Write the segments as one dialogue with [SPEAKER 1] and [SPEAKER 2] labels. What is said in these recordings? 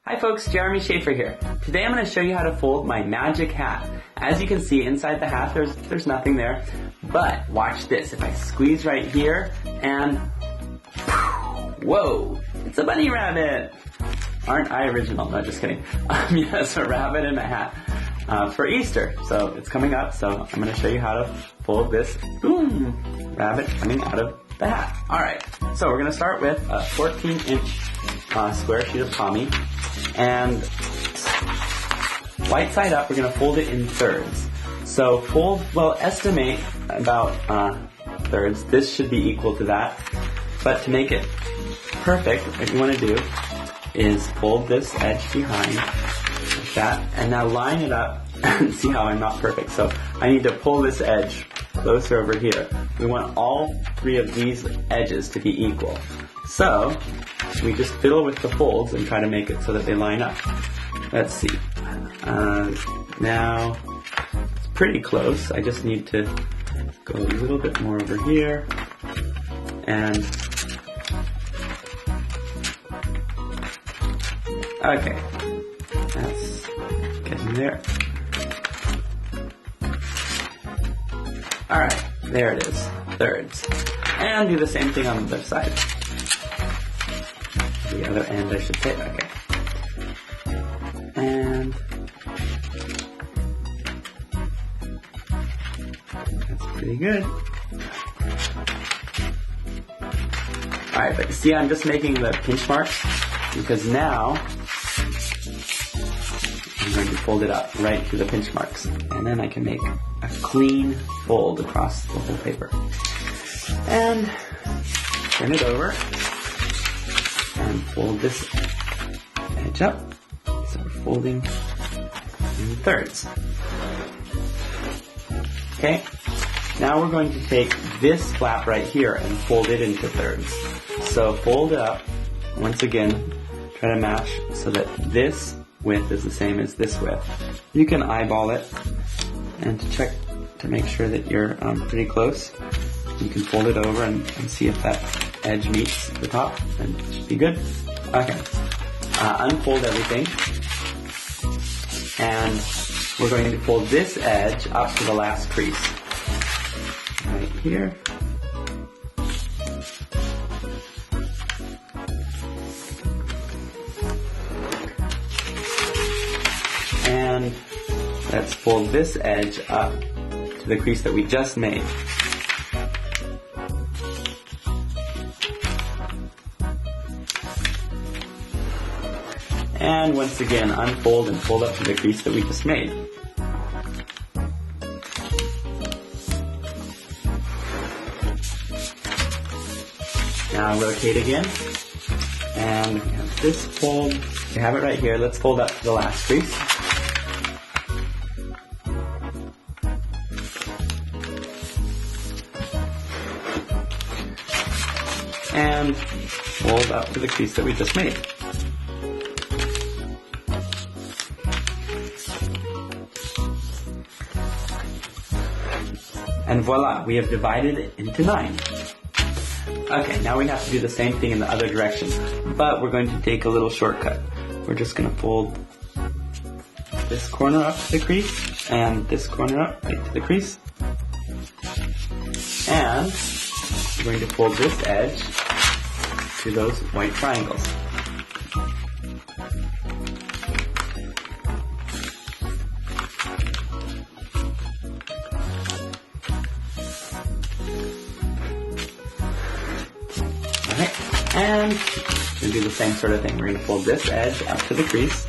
[SPEAKER 1] Hi folks, Jeremy Shafer here. Today I'm going to show you how to fold my magic hat. As you can see, inside the hat there's nothing there, but watch this. If I squeeze right here and whoa, it's a bunny rabbit. Aren't I original? No, just kidding. Yes, a rabbit in a hat for Easter. So it's coming up, so I'm going to show you how to fold this rabbit coming out of the hat. Alright, so we're going to start with a 14-inch square sheet of pommy. And white side up, we're going to fold it in thirds. So estimate about thirds. This should be equal to that. But to make it perfect, what you want to do is fold this edge behind like that. And now line it up. See how I'm not perfect. So I need to pull this edge closer over here. We want all three of these edges to be equal. So we just fiddle with the folds and try to make it so that they line up. Let's see. Now, it's pretty close. I just need to go a little bit more over here. And, okay. That's getting there. Alright, there it is. Thirds. And do the same thing on the other side. The other end, I should say. Okay. And that's pretty good. Alright, but you see I'm just making the pinch marks because now I'm going to fold it up right to the pinch marks. And then I can make a clean fold across the whole paper. And turn it over. And fold this edge up. So we're folding in thirds. Okay, now we're going to take this flap right here and fold it into thirds. So fold it up, once again, try to match so that this width is the same as this width. You can eyeball it, and to check to make sure that you're pretty close, you can fold it over and see if that edge meets the top, and it should be good. Okay, unfold everything, and we're going to fold this edge up to the last crease, right here. And let's fold this edge up to the crease that we just made. And once again, unfold and fold up to the crease that we just made. Now rotate again. And we have this fold. We have it right here. Let's fold up to the last crease. And fold up to the crease that we just made. And voila, we have divided it into 9. Okay, now we have to do the same thing in the other direction, but we're going to take a little shortcut. We're just going to fold this corner up to the crease, and this corner up right to the crease. And we're going to fold this edge to those white triangles. And we'll do the same sort of thing. We're going to fold this edge up to the crease.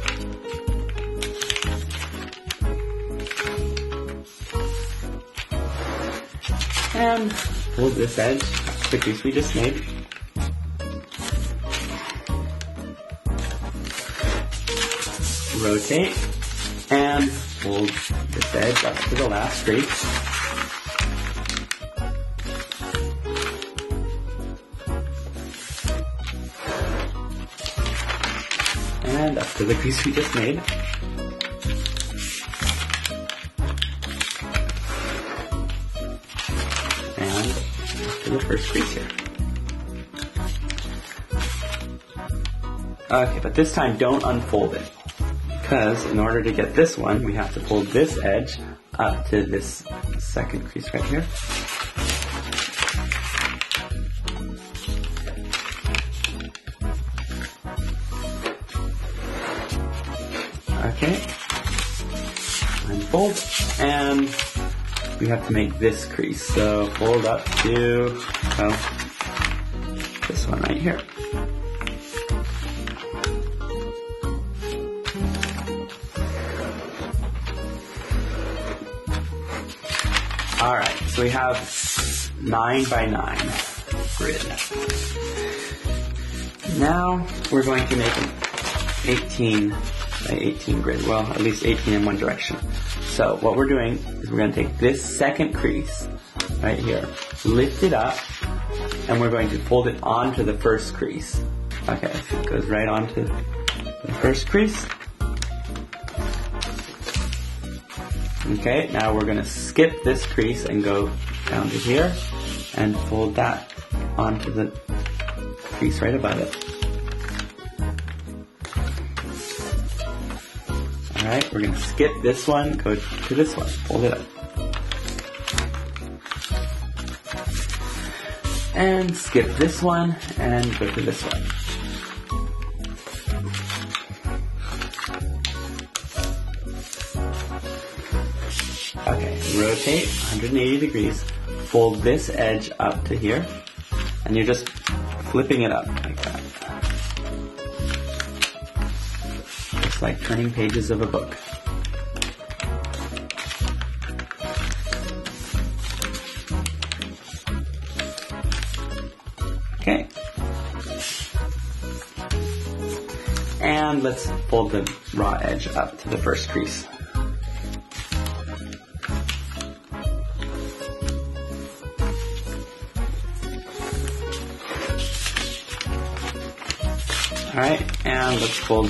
[SPEAKER 1] And fold this edge up to the crease we just made. Rotate and fold this edge up to the last crease. And up to the crease we just made. And to the first crease here. Okay, but this time don't unfold it, because in order to get this one, we have to pull this edge up to this second crease right here. Okay, unfold, and we have to make this crease. So fold up to, well, this one right here. Alright, so we have 9 by 9 grid. Now we're going to make an 18 by 18 grid. Well, at least 18 in one direction. So what we're doing is we're going to take this second crease right here, lift it up, and we're going to fold it onto the first crease. Okay, so it goes right onto the first crease. Okay, now we're going to skip this crease and go down to here and fold that onto the crease right above it. Alright, we're going to skip this one, go to this one, fold it up. And skip this one and go to this one. Okay, rotate 180 degrees, fold this edge up to here, and you're just flipping it up like that. Just like turning pages of a book. Okay. And let's fold the raw edge up to the first crease. Alright, and let's fold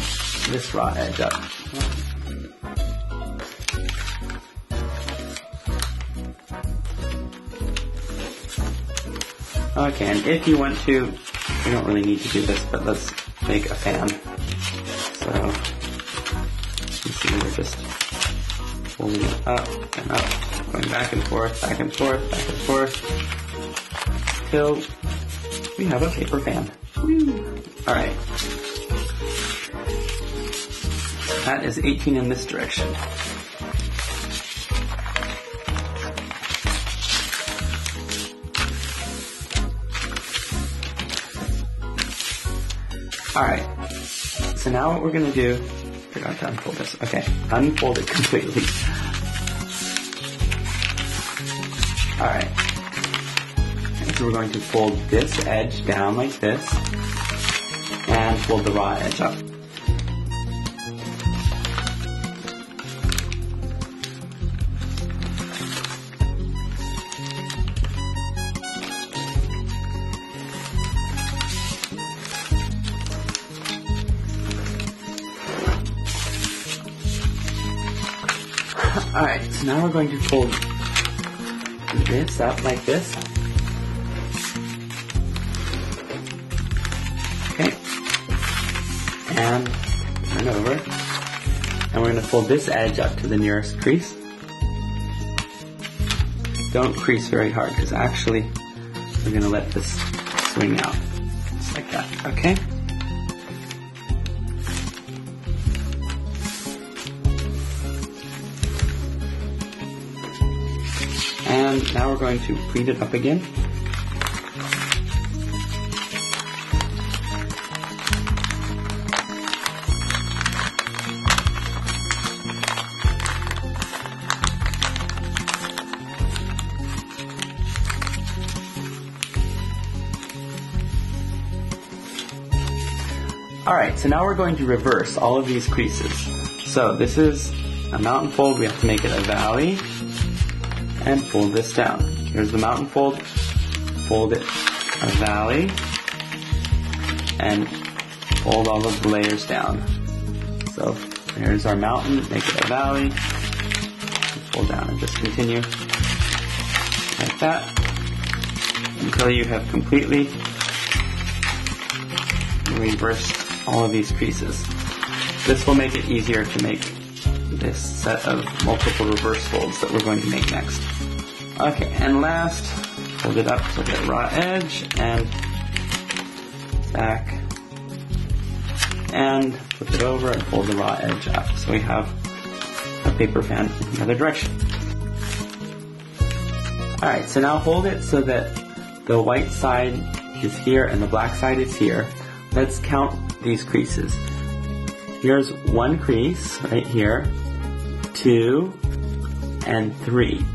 [SPEAKER 1] this raw edge up. Okay, and if you want to, you don't really need to do this, but let's make a fan. So, you see we're just folding it up and up, going back and forth, back and forth, back and forth, till we have a paper fan. Alright. That is 18 in this direction. Alright. So now what we're going to do, forgot to unfold this. Okay, unfold it completely. Alright. So we're going to fold this edge down like this, and fold the raw edge up. Alright, so now we're going to fold this up like this. Okay. And turn over. And we're going to fold this edge up to the nearest crease. Don't crease very hard, because actually we're going to let this swing out. Just like that, okay? And now we're going to pleat it up again. Alright, so now we're going to reverse all of these creases. So this is a mountain fold, we have to make it a valley, and fold this down. Here's the mountain fold, fold it a valley, and fold all of the layers down. So here's our mountain, make it a valley, fold down, and just continue like that until you have completely reversed all of these creases. This will make it easier to make this set of multiple reverse folds that we're going to make next. Okay, and last, fold it up to the raw edge and back, and flip it over and fold the raw edge up. So we have a paper fan in the other direction. Alright, so now hold it so that the white side is here and the black side is here. Let's count these creases. Here's one crease right here, 2, and 3.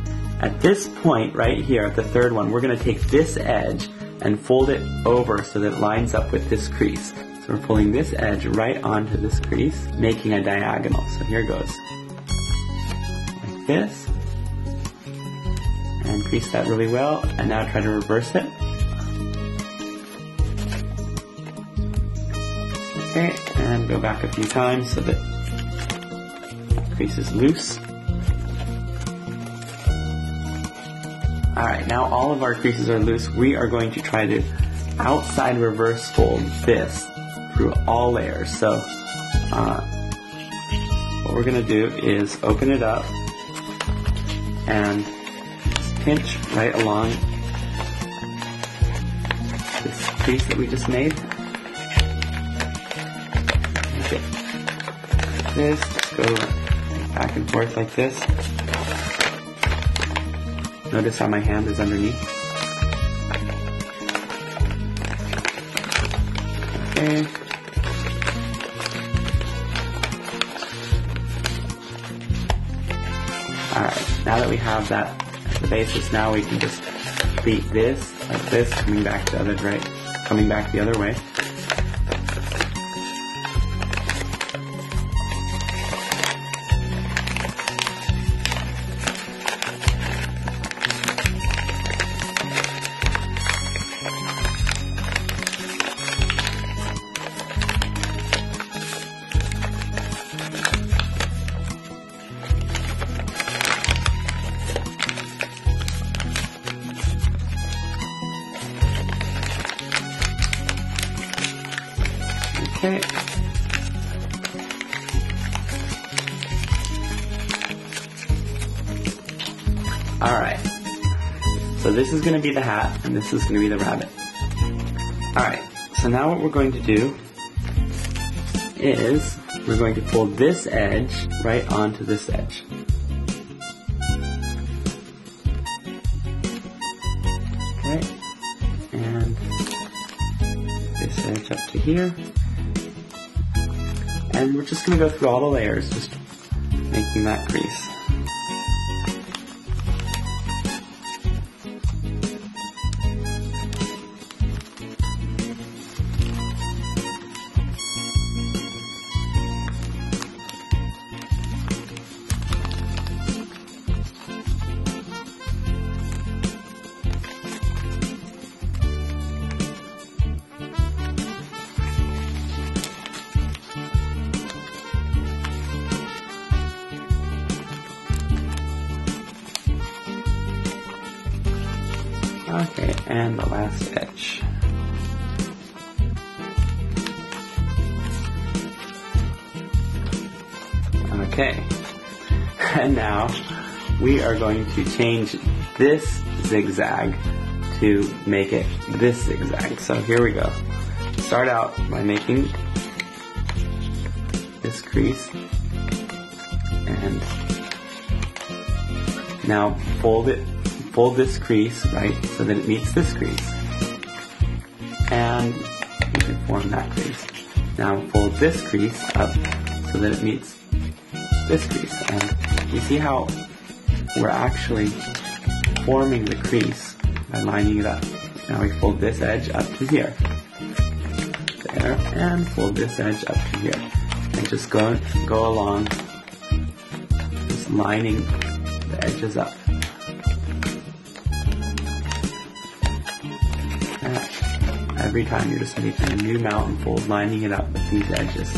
[SPEAKER 1] At this point right here, at the third one, we're going to take this edge and fold it over so that it lines up with this crease. So we're pulling this edge right onto this crease, making a diagonal. So here goes. Like this. And crease that really well, and now try to reverse it. Okay, and go back a few times so that crease is loose. Alright, now all of our creases are loose. We are going to try to outside reverse fold this through all layers. So what we're going to do is open it up and pinch right along this crease that we just made. Okay. This, just go back and forth like this. Notice how my hand is underneath. Okay. Alright, now that we have that as the basis, now we can just pleat this like this, coming back the other way. Okay. Alright. So this is going to be the hat, and this is going to be the rabbit. Alright, so now what we're going to do is we're going to pull this edge right onto this edge. Okay. And this edge up to here. And we're just going to go through all the layers, just making that crease. Okay, and the last edge. Okay, and now we are going to change this zigzag to make it this zigzag. So here we go. Start out by making this crease, and now fold this crease, right, so that it meets this crease. And you can form that crease. Now fold this crease up so that it meets this crease. And you see how we're actually forming the crease by lining it up. Now we fold this edge up to here. There, and fold this edge up to here. And just go along, just lining the edges up. Every time you're just making a new mountain fold, lining it up with these edges.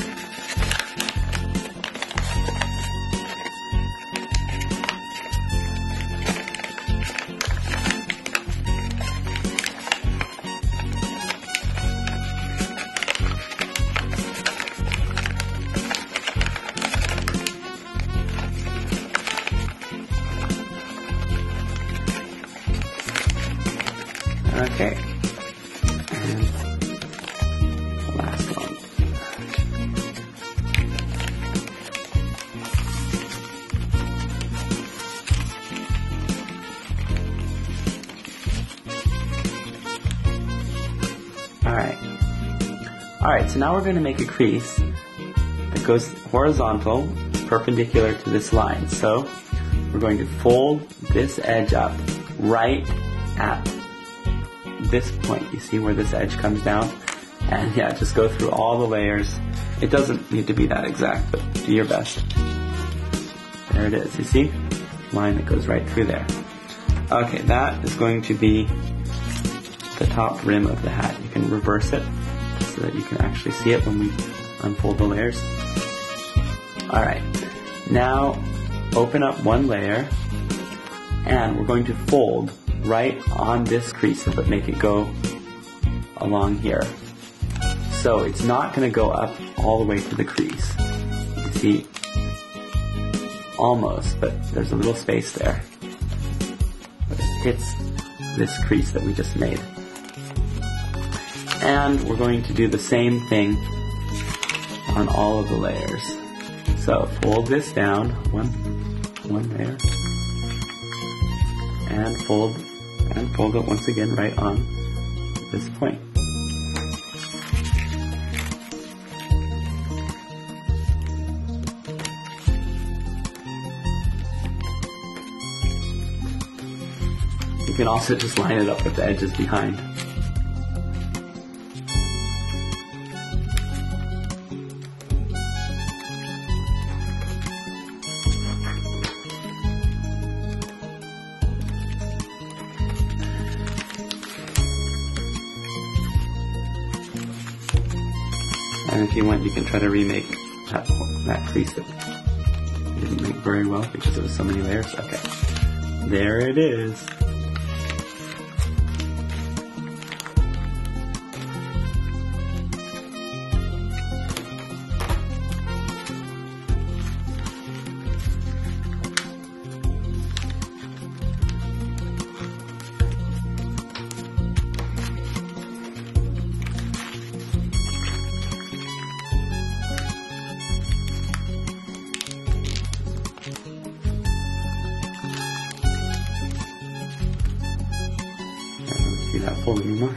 [SPEAKER 1] Okay. And the last one. Alright, so now we're going to make a crease that goes horizontal, perpendicular to this line. So we're going to fold this edge up right at this point. You see where this edge comes down? And yeah, just go through all the layers. It doesn't need to be that exact, but do your best. There it is, you see? Line that goes right through there. Okay, that is going to be the top rim of the hat. You can reverse it so that you can actually see it when we unfold the layers. Alright, now open up one layer and we're going to fold right on this crease, but make it go along here. So it's not going to go up all the way to the crease. You see, almost, but there's a little space there. But it hits this crease that we just made. And we're going to do the same thing on all of the layers. So fold this down, one layer, and fold it once again right on this point. You can also just line it up with the edges behind. And if you want, you can try to remake that crease that you didn't make very well because there was so many layers. Okay, there it is. See that fold anymore.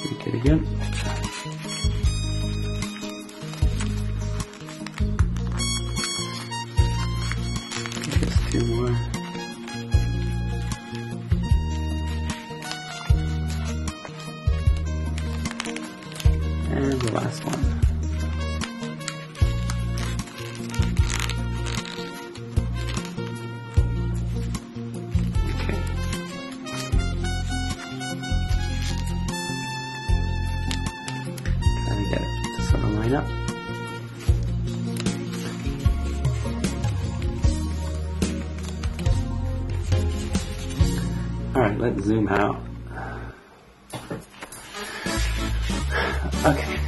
[SPEAKER 1] Make it again. Just two more. And the last one. Get it to sort of line up. Alright, let's zoom out. Okay.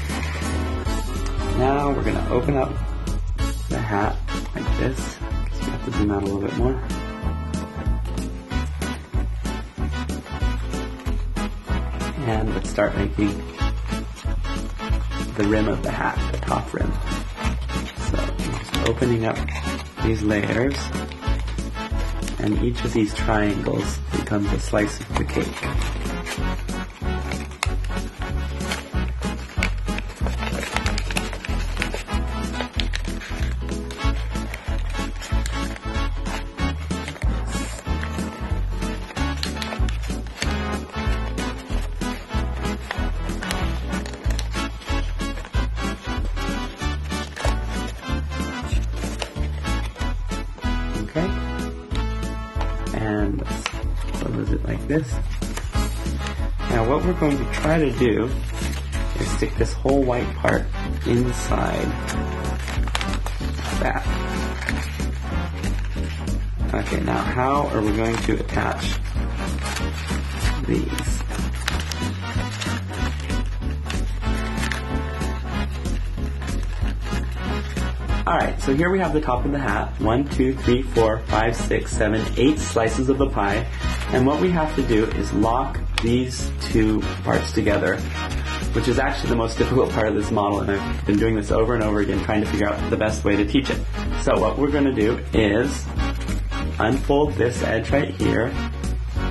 [SPEAKER 1] Now we're going to open up the hat like this. Guess we have to zoom out a little bit more. And let's start making the rim of the hat, the top rim. So just opening up these layers, and each of these triangles becomes a slice of the cake. Okay, and close it like this. Now what we're going to try to do is stick this whole white part inside that. Okay, now how are we going to attach these? Alright, so here we have the top of the hat. 1, 2, 3, 4, 5, 6, 7, 8 slices of the pie. And what we have to do is lock these two parts together, which is actually the most difficult part of this model, and I've been doing this over and over again trying to figure out the best way to teach it. So what we're going to do is unfold this edge right here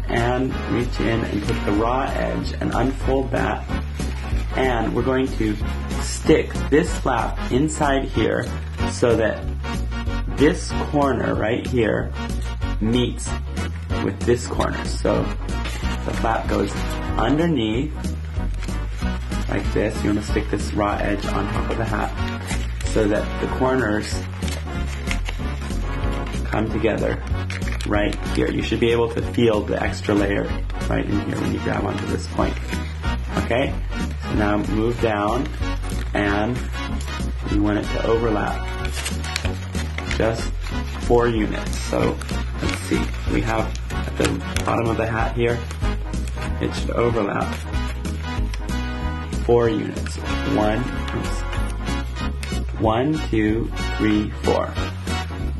[SPEAKER 1] and reach in and put the raw edge and unfold that, and we're going to stick this flap inside here so that this corner right here meets with this corner. So the flap goes underneath like this. You want to stick this raw edge on top of the hat so that the corners come together right here. You should be able to feel the extra layer right in here when you grab onto this point. Okay? So now move down, and you want it to overlap just 4 units. So let's see. We have at the bottom of the hat here, it should overlap 4 units. 1, 2, 3, 4.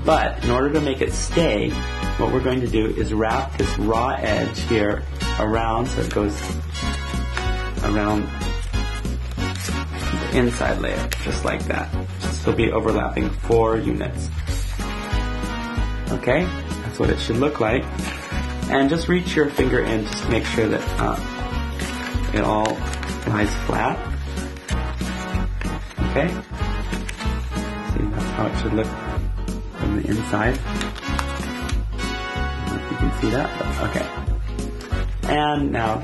[SPEAKER 1] But in order to make it stay, what we're going to do is wrap this raw edge here around so it goes around the inside layer, just like that. This will be overlapping 4 units. Okay, that's what it should look like. And just reach your finger in just to make sure that it all lies flat. Okay, see, that's how it should look from the inside. I don't know if you can see that, but okay. And now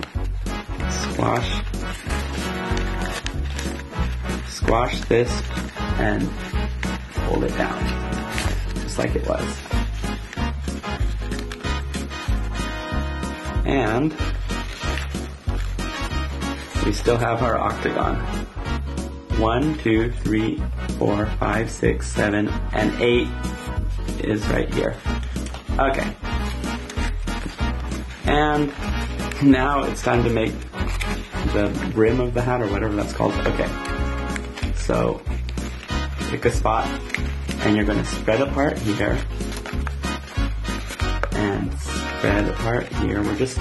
[SPEAKER 1] squash this and hold it down, just like it was. And we still have our octagon. 1, 2, 3, 4, 5, 6, 7, and 8 is right here. Okay. And now it's time to make the rim of the hat, or whatever that's called. Okay. So pick a spot, and you're going to spread apart here and spread apart here. We're just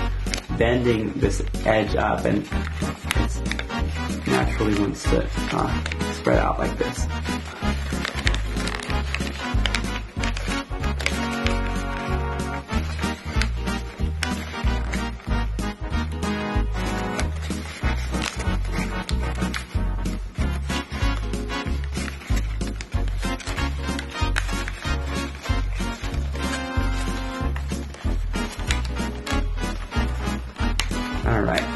[SPEAKER 1] bending this edge up, and it naturally wants to spread out like this. Alright,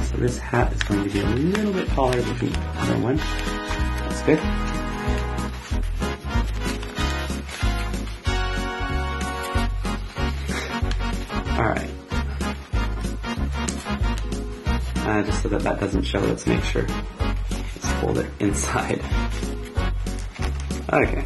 [SPEAKER 1] so this hat is going to be a little bit taller than the other one. That's good. Alright. Just so that that doesn't show, let's make sure. Let's fold it inside. Okay.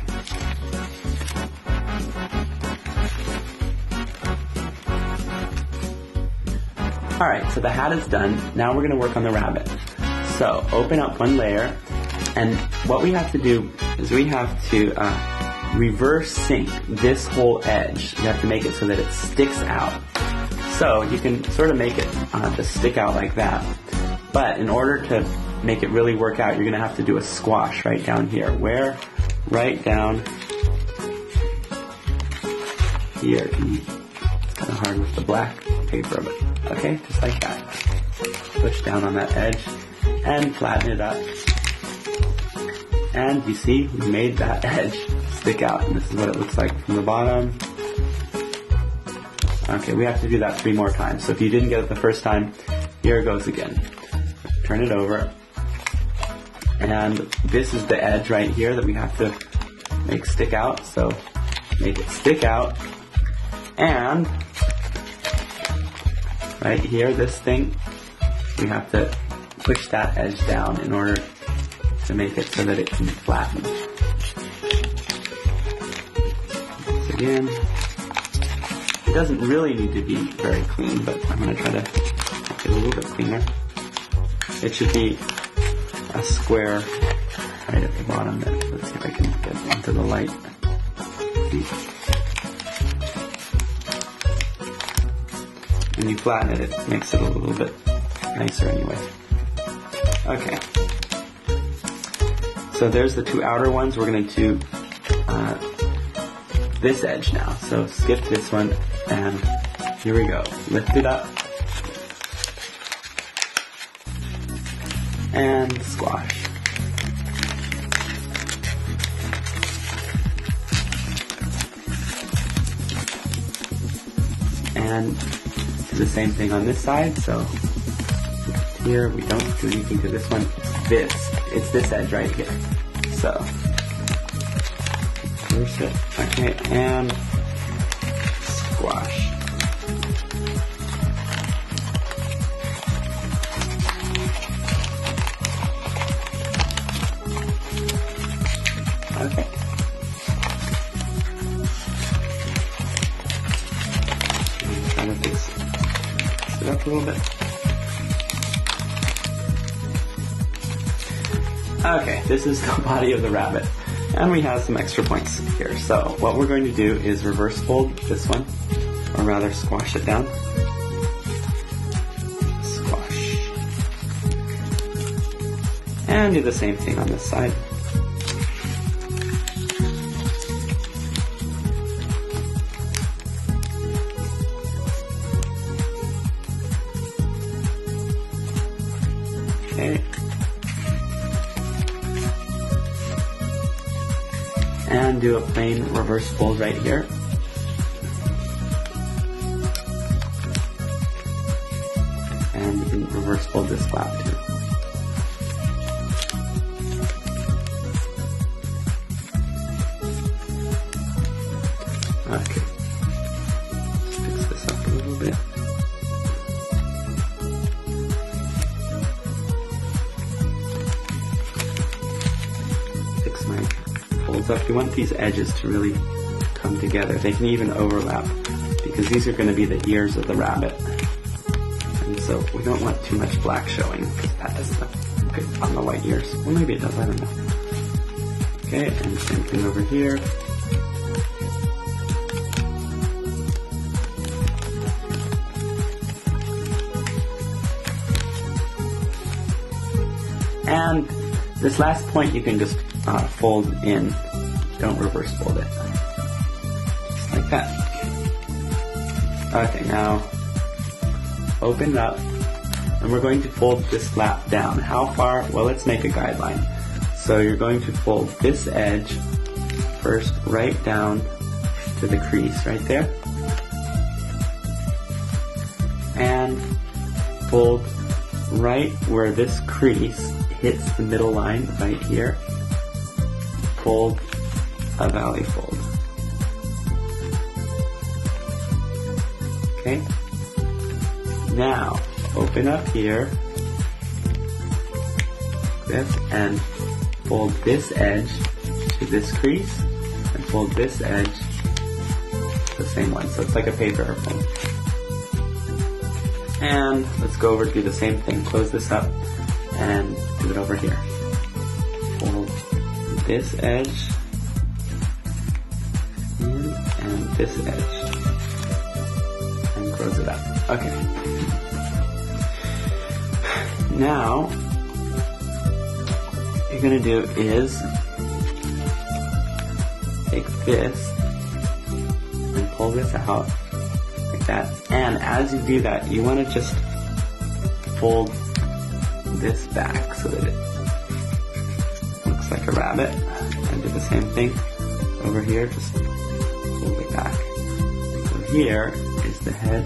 [SPEAKER 1] Alright, so the hat is done. Now we're going to work on the rabbit. So open up one layer, and what we have to do is we have to reverse sync this whole edge. You have to make it so that it sticks out. So you can sort of make it to stick out like that. But in order to make it really work out, you're going to have to do a squash right down here. Where? Right down here. It's kind of hard with the black paper, but okay, just like that. Push down on that edge and flatten it up. And you see, we made that edge stick out. And this is what it looks like from the bottom. Okay, we have to do that 3 more times. So if you didn't get it the first time, here it goes again. Turn it over. And this is the edge right here that we have to make stick out. So make it stick out. And right here, this thing, we have to push that edge down in order to make it so that it can flatten. Once again, it doesn't really need to be very clean, but I'm going to try to make it a little bit cleaner. It should be a square right at the bottom there. Let's see if I can get into the light. when you flatten it, it makes it a little bit nicer anyway. Okay. So there's the two outer ones. We're going to do this edge now. So skip this one, and here we go. Lift it up. And squash. And do the same thing on this side. So here we don't do anything to this one. It's this edge right here. So reverse it. Okay, and squash. Okay. Try to fix it up a little bit. Okay, this is the body of the rabbit. And we have some extra points here. So what we're going to do is reverse fold this one, or rather squash it down. Squash. And do the same thing on this side. Okay. And do a plain reverse fold right here. And you can reverse fold this flap too. Okay. Let's fix this up a little bit. Fix my folds up. You want these edges to really come together. They can even overlap because these are going to be the ears of the rabbit. And so we don't want too much black showing because that doesn't look good on the white ears. Well, maybe it does, I don't know. Okay, and same thing over here. And this last point you can just fold in. Don't reverse fold it. Just like that. Okay, now open it up. And we're going to fold this flap down. How far? Well, let's make a guideline. So you're going to fold this edge first right down to the crease right there. And fold right where this crease hits the middle line right here. Fold a valley fold. Okay. Now open up here, this, and fold this edge to this crease, and fold this edge to the same one. So it's like a paper airplane. And let's go over to do the same thing. Close this up and do it over here. Fold this edge in and this edge and close it up. Okay. Now, what you're going to do is take this and pull this out like that. And as you do that, you want to just fold this back so that it looks like a rabbit. And do the same thing over here, just fold it back. So here is the head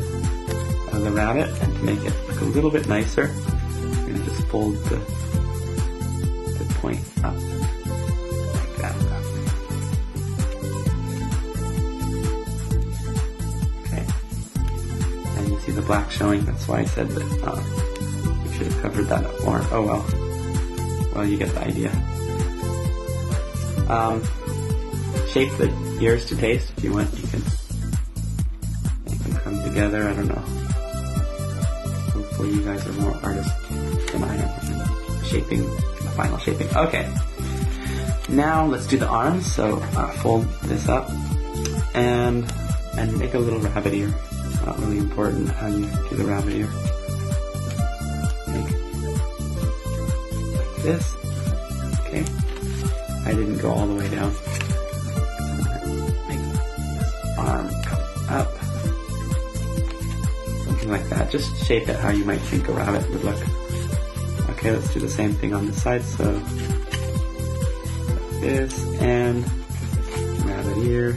[SPEAKER 1] of the rabbit, and to make it look a little bit nicer, I'm going to just fold the point up like that. Okay. And you see the black showing, that's why I said that we should have covered that up more. Oh well. Well, you get the idea. Shape the ears to taste if you want. You can make them come together. I don't know. Hopefully you guys are more artists than I am in shaping, the final shaping. Okay. Now let's do the arms. So fold this up and make a little rabbit ear not really important how you do the rabbit ear. Like this. Okay. I didn't go all the way down. Make this arm come up. Something like that. Just shape it how you might think a rabbit would look. Okay, let's do the same thing on this side. So this and rabbit ear.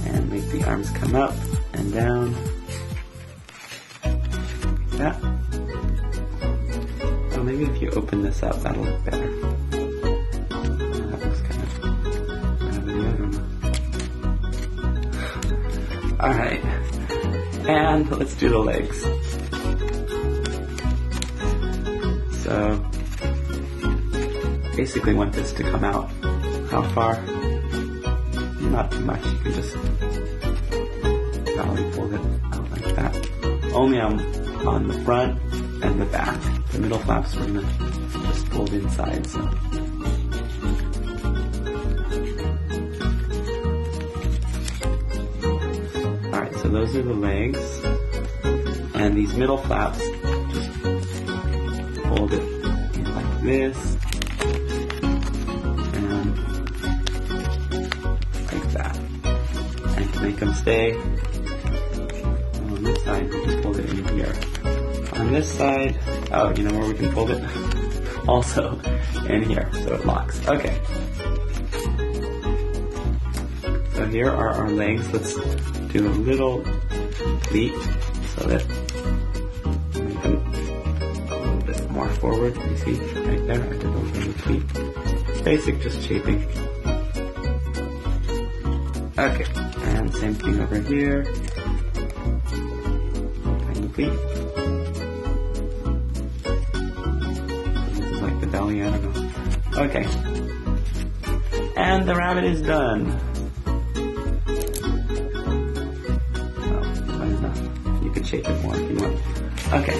[SPEAKER 1] And make the arms come up and down. Like that. Oh, maybe if you open this up, that'll look better. That looks kind of rabbit-y, I don't know. Alright. And let's do the legs. So, basically want this to come out. How far? Not too much. You can just probably fold it out like that. Only on the front and the back. The middle flaps we're going to just fold inside. So. Alright, so those are the legs. And these middle flaps, just fold it in like this. And like that. And to make them stay on this side, we just fold it in here. On this side, oh, you know where we can fold it? Also in here, so it locks. Okay. So here are our legs. Let's do a little pleat so that we can go a little bit more forward. You see right there? I did a little pleat. It's basic, just shaping. Okay, and same thing over here. Tiny pleat. Belly, I don't know. Okay. And the rabbit is done. Oh, not enough. You could shape it more if you want. Okay.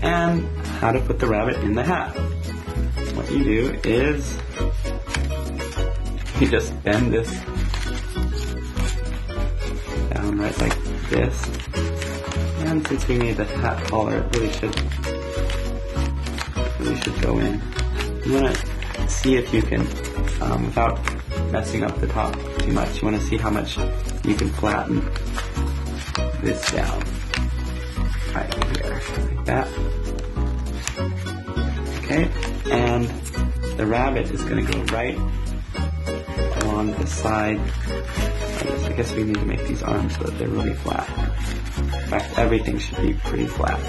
[SPEAKER 1] And how to put the rabbit in the hat. What you do is you just bend this down right like this. And since we made the hat taller, it really should go in. You want to see if you can, without messing up the top too much, you want to see how much you can flatten this down. Right here, like that. Okay, and the rabbit is going to go right along the side. I guess we need to make these arms so that they're really flat. In fact, everything should be pretty flat,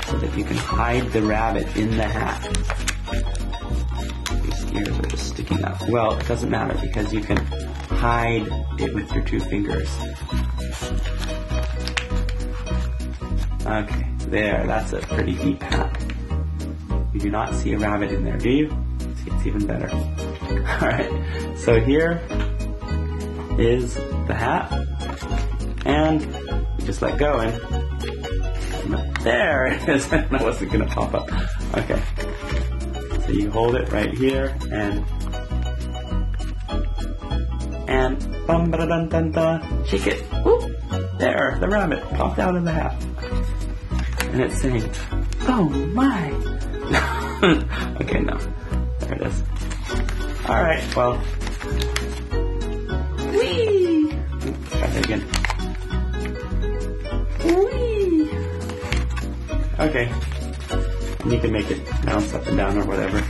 [SPEAKER 1] so that you can hide the rabbit in the hat. These ears are just sticking up. Well, it doesn't matter because you can hide it with your two fingers. Okay, there, that's a pretty deep hat. You do not see a rabbit in there, do you? See, it's even better. Alright, so here is the hat, and you just let go and there it is. That wasn't going to pop up. Okay. So you hold it right here and bum ba da dun dun dun. Shake it. Whoop. There, the rabbit popped out of the hat. And it's saying, "Oh my." Okay, no. There it is. Alright, well. Whee! Try that again. Whee! Okay. And you can make it bounce up and down or whatever.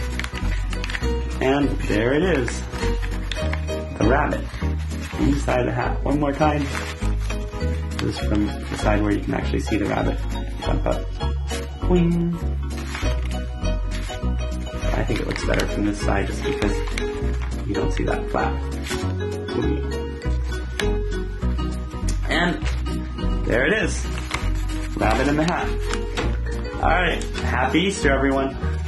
[SPEAKER 1] And there it is. The rabbit inside the hat. One more time. This is from the side where you can actually see the rabbit jump up. Wing. I think it looks better from this side just because you don't see that flap. And there it is. Rabbit in the hat. Alright, happy Easter everyone.